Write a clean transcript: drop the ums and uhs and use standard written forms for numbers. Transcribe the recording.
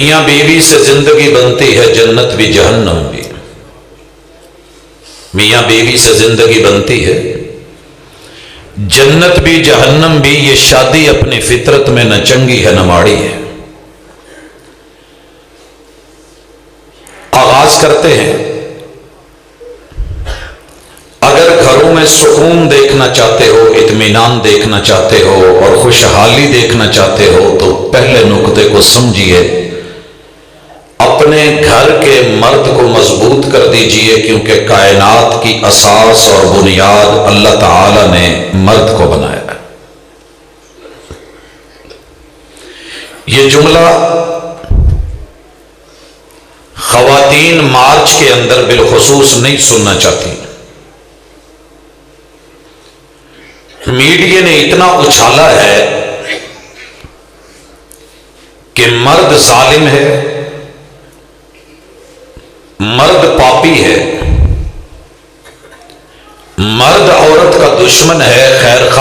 میاں بیوی سے زندگی بنتی ہے جنت بھی جہنم بھی۔ میاں بیوی سے زندگی بنتی ہے جنت بھی جہنم بھی۔ یہ شادی اپنی فطرت میں نہ چنگی ہے نہ ماڑی ہے۔ آغاز کرتے ہیں، اگر گھروں میں سکون دیکھنا چاہتے ہو، اطمینان دیکھنا چاہتے ہو اور خوشحالی دیکھنا چاہتے ہو تو پہلے نقطے کو سمجھیے، اپنے گھر کے مرد کو مضبوط کر دیجئے، کیونکہ کائنات کی اساس اور بنیاد اللہ تعالی نے مرد کو بنایا ہے۔ یہ جملہ خواتین مارچ کے اندر بالخصوص نہیں سننا چاہتی۔ میڈیا نے اتنا اچھالا ہے کہ مرد ظالم ہے، مرد پاپی ہے، مرد عورت کا دشمن ہے، خیر خواہ